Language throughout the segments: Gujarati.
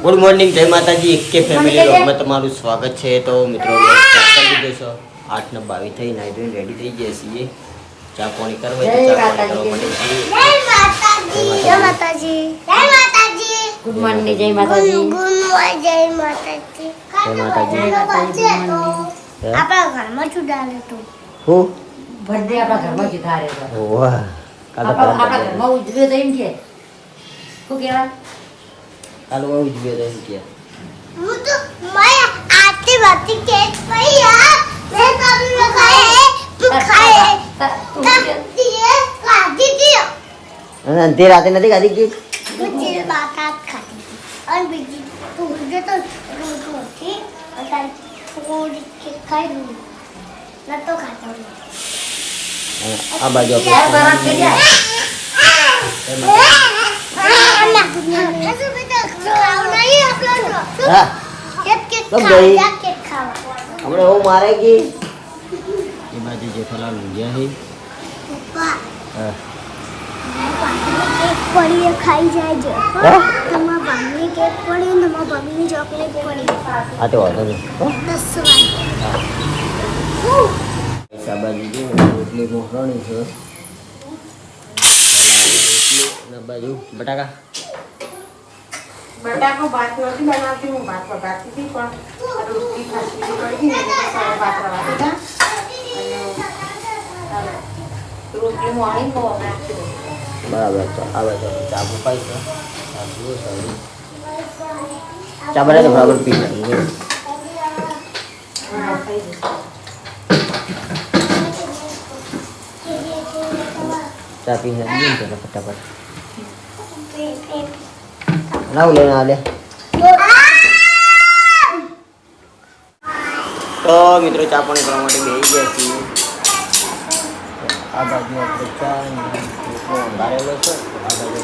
ગુડ મોર્નિંગ, જય માતાજી. એક કે ફેમિલી વ્લોગમાં તમારું સ્વાગત છે. તો મિત્રો સ્ટાર્ટ કરી દીધો છે. 8:22 થઈ નાઈ ધોઈને રેડી થઈ ગયા છીએ. ચા પાણી કરવા જય માતાજી. Good morning. જય માતાજી. આપણા ઘરમાં ચુડાલે તો હું બર્થડે આપણા ઘરમાં ચુડાલે તો વાહ આપણા ઘરમાં ઉજવે તો એમ કે શું કહેવાય કાલ હું ઉજવે તો એમ કે હું તો માય આતી વાતી કેક પઈ યાર મે કભી લગાએ તું ખાએ કાતી કાતી દિયો અને તે રાતે નથી ખાધી કેક મુझे बात खाती और बीजी तू मुझे तो रोज होती और થોડી કેક ખાઈ લઉં ન તો ખાતો આ બાજુ આપણે હું મારે કે એ બાજુ જેઠાલાલ ઊંઘ્યા છે પડી ખાઈ જાય છે તમારા ભાગની કેક પડી ને તમારા ભાગની ચોકલેટ પડી આ તો વાંધો નહીં 10 શાબાજી જો રોટલી મોહરાણી છે ના બાજુ બટાકા બટાકો ભાત નથી બનાવતી હું ભાત પકાવતી હતી પણ રોટલી ખાસી પડી ને એટલે સારા ભાત રવાતી હતા અને રોટલી મોણી બહુ નાખી દઉં બરાબર તો આવે તો ચા મુકાઈ છે ચા પીવો સારી ચા બનાવે તો બરાબર પી નાખી ચા પી નાખી તો ફટાફટ લાવ લેના આલે તો મિત્રો ચા પાણી કરવા માટે બેસી ગયા છીએ આ બાજુ આપણે ચા અંધારેલો છે આ બાજુ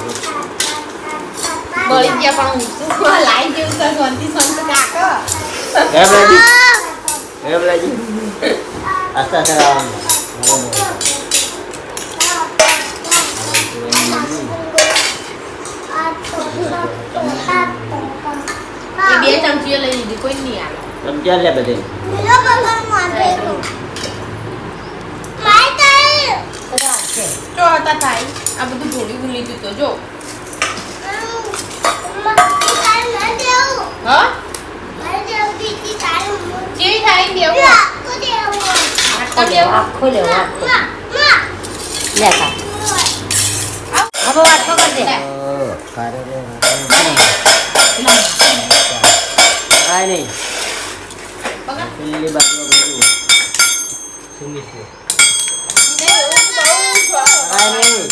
બળી ગયા પણ હું લાઈ જેવું છે શાંતિ શાંત કાકો હે બલાજી આસ્તા આસ્તા એ બે ચમચીઓ લઈ લીધી કોઈ નહીં આવે સમજ્યા લે બધે મેરો બગલ મારે તો માય તાઈ જો હતા થાય આ બધું ભૂલી ભૂલી દીધું જો હા ચેવી થાય દેવું આખો દેવું આખો લેવો લે કા હવે આખો કર દે કારે રે આ નહીં બગા પેલી બાજુ બધું સુમી છે આ નહીં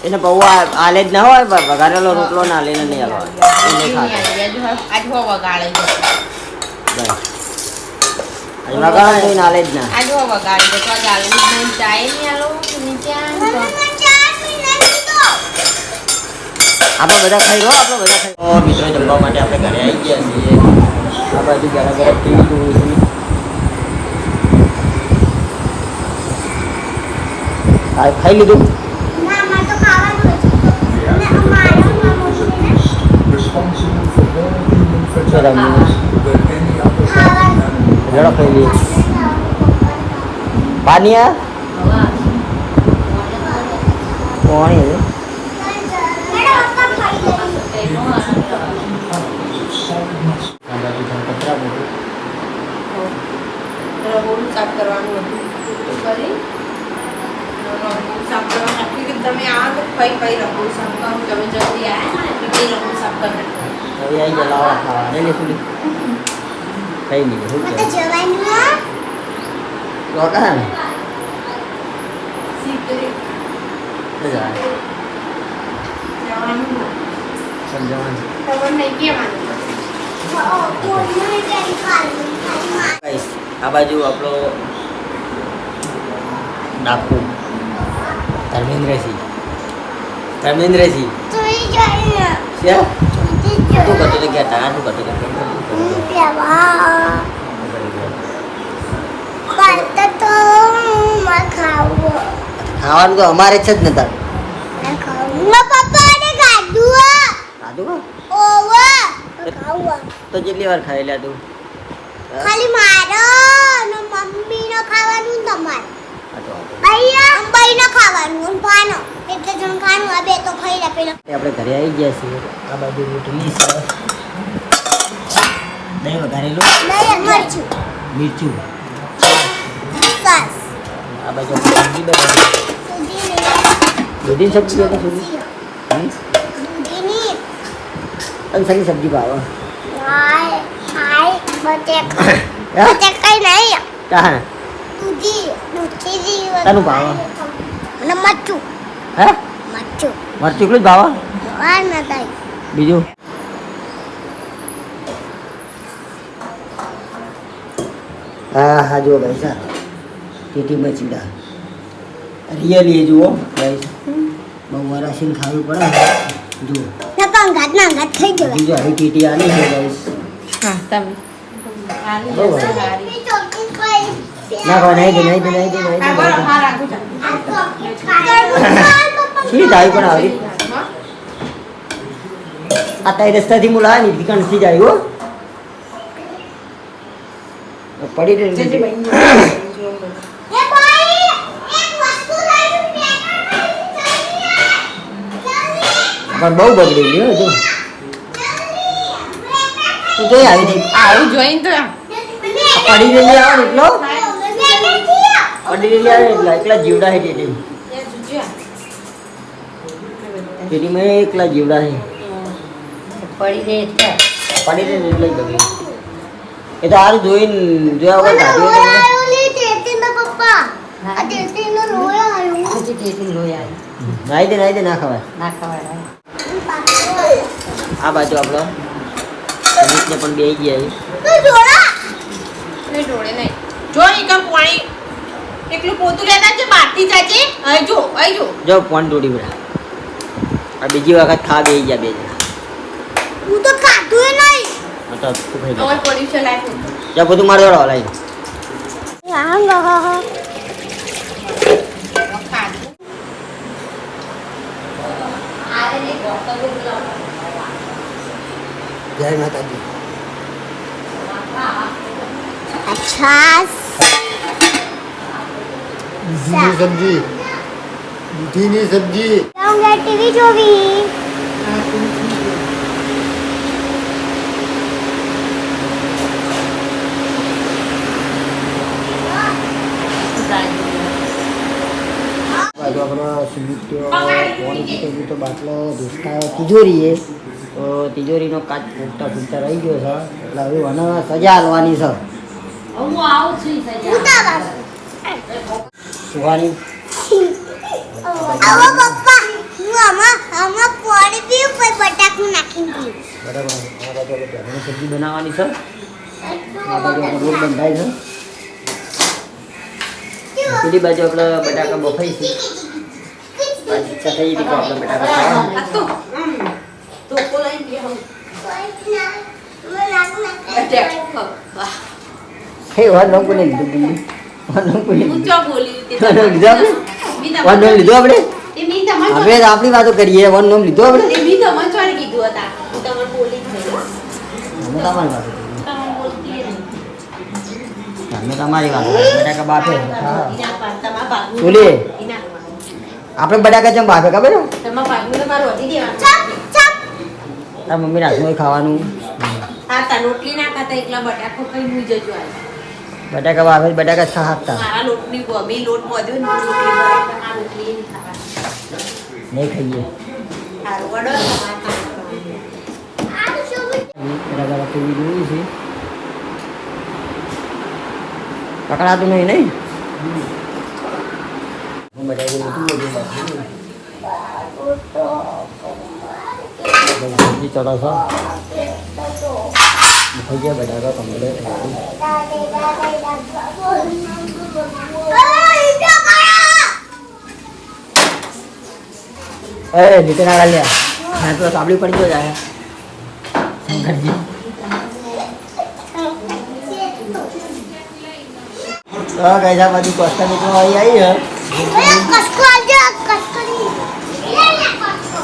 એને બહુ આલે જ ના હોય વઘારેલો રોટલો ના લઈને નહીં આવવાનો એને ખાતો આજ હો વગાડે છે અહીં વઘારે તો આલે જ ના આજ હો વગાડે છે તો ગાલે નહીં જાય નહીં આલો નીચે આપણે બધા ખાઈ લો આપણે બધા ખાઈ તો મિત્રો જમવા માટે આપણે ઘરે આવી ગયા છીએ આ બાજુ ગરમ ગરમ ટીવી જોવું છું આ ખાઈ લીધું જડો ખાઈ લઈએ પાણી આ પાણી રગોળું સાફ કરવાનું હતું તો કરી રગોળું સાફ કરવાનું આપ્યું કે તમે આ તો કઈ રગોળું સાફ કરો તમે જલ્દી આવ્યા ને એટલે કઈ રગોળું સાફ કરી નાખો હવે આવી ગયા લાવા ખાવા લઈ લેશું ખાઈ લઈએ શું તો જવાનું રોકા ને સીધું જવાનું જવાનું સમજવાનું ખબર નહીં કેવાનું Guys, આ બાજુ આપણો ડાકુ ધર્મેન્દ્રસિંહ શું કરતો તો ગયા તા શું કરતો ખાવાનું તો અમારે છે જ ને તાર પપ્પા ને ગાડું ખાધું ઓવા ખાવા તો જેટલી વાર ખાઈ લ્યા તું ખાલી મારો ને મમ્મી નો ખાવાનું તમારે આ તો ભૈયા અંબાઈ નો ખાવાનું અને પાનો એટલે જણ ખાવાનું આ બે તો ખાઈ લે પેલા આપણે ઘરે આવી ગયા છીએ આ બાજુ રોટલી છે દહીં વઘારેલું દહીં મરચું મીઠું બસ આ બાજુ સબ્જી બનાવી દૂધી સબ્જી હોય તો સુધી દૂધીની અને સારી સબ્જી ભાવે હાય હાય બટેકા હે? બટેકા નહીં કાં દૂધી તાનું ભાવે? અને મરચું હે મરચું મરચું એટલું જ ભાવે વાર ના થાય બીજું હા હા જુઓ ભાઈ સર ટીટી મચીડા રિયલી જુઓ ભાઈ બહુ વરાસીને ખાવી પડે જુઓ ના ઘાત થઈ જવાય બીજું આવી ટીટી આની છે ગાઈસ હા તમે આની બહુ હશે સારી. હારી. ના કોઈ નહીં દે નહીં દે નહીં દે નહીં હા, દે બરાબર, હા, રાખું છું. શી થાય પણ આવી હા? આ તારી રસ્તાથી મુલા ની દીકણથી જાય હો પડી રહી જલ્દી છે. ભાઈ. એ ભાઈ એક વસ્તુ લઈને પણ બહુ બગડી ગયું હો તું તું જોઈ આવી જઈ આવું જોઈને તો આ પડી રહેલી આવે ને એટલો પડી રહેલી આવે ને એટલા એકલા જીવડા છે ટેટી ટેટીમાં એકલા જીવડા છે પડી રહે એટલે પડી રહે ને એટલે જ બગડી એ તો હારું જોઈને જોયા વગર કાઢ્યું હોય તો પપ્પા આ ટેસ્ટીનો લોયો આવ્યો પછી જેથી લોહી આવે નાઈ દે ના ખવાય ના ખવાય આ બાજુ આપણો અમિતને પણ બેસી ગયા છે એ ઢોળે નહીં જો એકમ પાણી એકલું પોતું લેતા છે બહારથી જાજે અહીં જો જો ફોન તોડી બધા આ બીજી વખત ખા બેસી ગયા બે જણા હું તો ખાધું નહીં આ તો તું ખાઈ અમાર પડ્યું છે લાઈફ જા બધું મારે જોડો લાઈ જય માતાજી અચ્છા દૂધીની સબ્જી દૂધીની સબ્જી જાઉંગા ટીવી જોવી બાજુ આપણો સુમિત્યો પાણી પીતો તો બાટલો ધૂસકા તિજોરી છે તો તિજોરીનો કાચ ફૂટતા ફૂટતા રહી ગયો છે એટલે હવે મને સજા આલવાની છે હું આવું છું સજા ઉતાવળ સુહાની આવો પપ્પા હું આમાં પાણી પીવું પછી બટાકું નાખીને પીવું બરાબર આ બાજુ આપણે ભેળની સબ્જી બનાવવાની છે આ બાજુ આપણે રોલ બંધાય છે પેલી બાજુ આપણે બટાકા બફાઈ છે બાજુ ઈચ્છા થઈ હતી કે આપણે બટાકા ખાવા આ તો કોલાઈ ગયા અટેક હે વાર નો કોને લીધું બીજું વાર નો કોને હું લીધું ચો બોલી તે વાર નો લીધું આપણે વાર નો લીધું આપણે એ મી તમને આપણે તો આપણી વાતો કરીએ વન નોમ લીધું આપણે એ મી તમને ચોરી કીધું હતા હું તમને બોલી જ નહીં અમે તમારી વાતો કરીએ તમને બોલતી નહીં અમે તમારી વાતો કરીએ. બટાકા બાફે હા ઇના પાર તમારા ભાગનું બોલીએ. ઇના આપણે બટાકા ચમ બાફે ખબર છે તમારા ભાગનું તમારું વધી દેવાનું તાર મમ્મી રાતનું ખાવાનું આ તા રોટલી ના ખાતા એકલા બટાકો ખાઈ મુઈ જજો આ બટાકા બાફે બટાકા છા આપતા મારા લોટની ગોબી લોટ મોદ્યો ને રોટલી બનાવી પણ આ રોટલી નહીં ખાવાની નહીં ખાઈએ સારું વડો તમારા ખાવાનું બટાકા કેવી જોઈ છે પકડાતું નહીં નહીં હું બટાકા લીધું બધું બાફી સબ્જી ચડો છો થઈ ગયા બટાકા કમ્પ્લીટ એ નીચે ના લ્યા હા તો સાબડી પડી ગયો જાય શંકરજી તો કઈ બાજુ કોસ્ટા મિત્રો આવી હે કસકો આજો કસકડી લે લે કસકો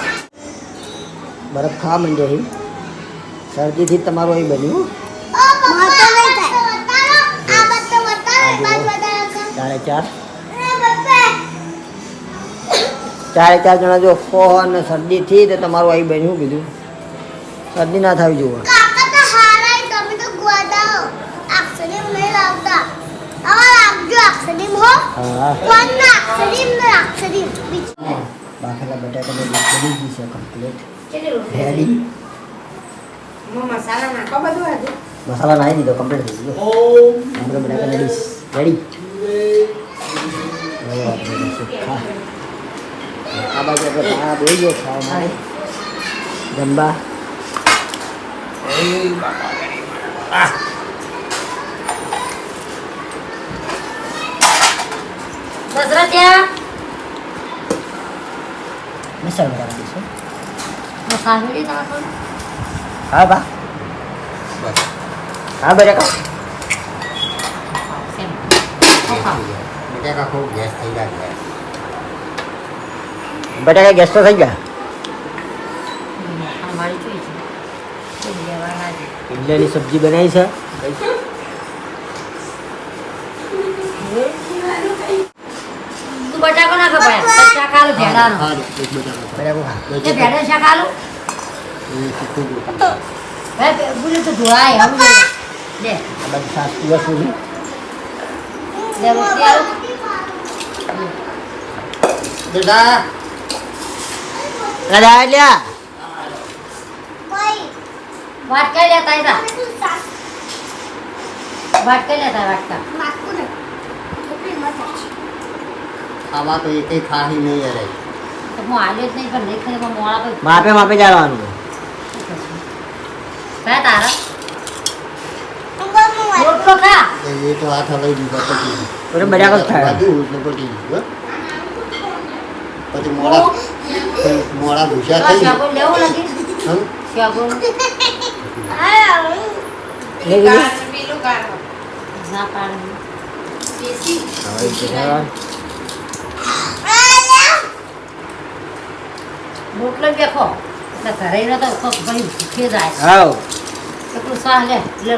બરફ ખાવા માંડે છે શરદીથી જ તમારું અહીં બન્યું ઓ પપ્પા નહીં થાય આ બતો બતાવો બાદ બતાવો 4 જણા જો ખો અને શરદીથી તો તમારું અહીં બન્યું કીધું શરદી ના થવી જોઈએ કાકા તો હારાય તમે તો ગોડાઓ આક્ષરીમ નહીં લાવતા આવા લાવજો આક્ષરીમ હો હા કોણ ના આક્ષરીમ ને આક્ષરીમ બાફેલા બટાકાની ડીશ બની ગઈ છે કમ્પ્લીટ કેટલી રોટલી રેડી મસાલા નાખો બધું આજે મસાલા નાખી દીધો કમ્પ્લીટ થઈ ગયો આપણે બટાકાની ડીશ રેડી આ બાજુ આપણે આ બે ગયો ખાવા માટે જમવા દસરા ત્યાં મસાલા બટાકા દઈશું મસાલા નાખો હા બા હા બટાકા બટાકા ખૂબ ગેસ થઈ જાય બટાકા ગેસ તો થઈ ગયા અમારી જોઈ છે ઈંડાની સબ્જી બનાવી છે તું બટાકો નાખો ભાઈ શાક આલુ ભેડાનો સારું એક બટાકા બટાકો ખા એ ભેડા શાક આલુ એ તીખું ગોળ. હે બોલે તો ધોવાય હવે લે આ બાજુ સાસ દિવસ સુધી લે રોટલી આલુ બેટા રાજા લ્યા ભાઈ વાત કઈ લેતા હતા તું સાસ વાત કઈ લેતા વાટકા માકુ ને કેટલી મજા છે ખાવા તો એકે ખાહી નહીં અરે તો હું આલ્યો જ નહીં પણ નહીં ખાઈ પણ મોળા પર માપે માપે ચાલવાનું કયા તારા અંગો મુ રોટલો ખા એ તો હાથ હલાઈ દીધો પછી બરાબર બટાકો જ ખાય બાજુ એટલે પતી ગયું હો. પછી મોડા ભૂસ્યા થઈ શાકો લેવો લાગી હમ? શાકો લઈ ગયું ના પાડે હવે જેઠાલાલ રોટલો બેઠો એટલે ઘરે નતો ભાઈ ભૂખે જાય આવ એટલું શાહ લે રોટલો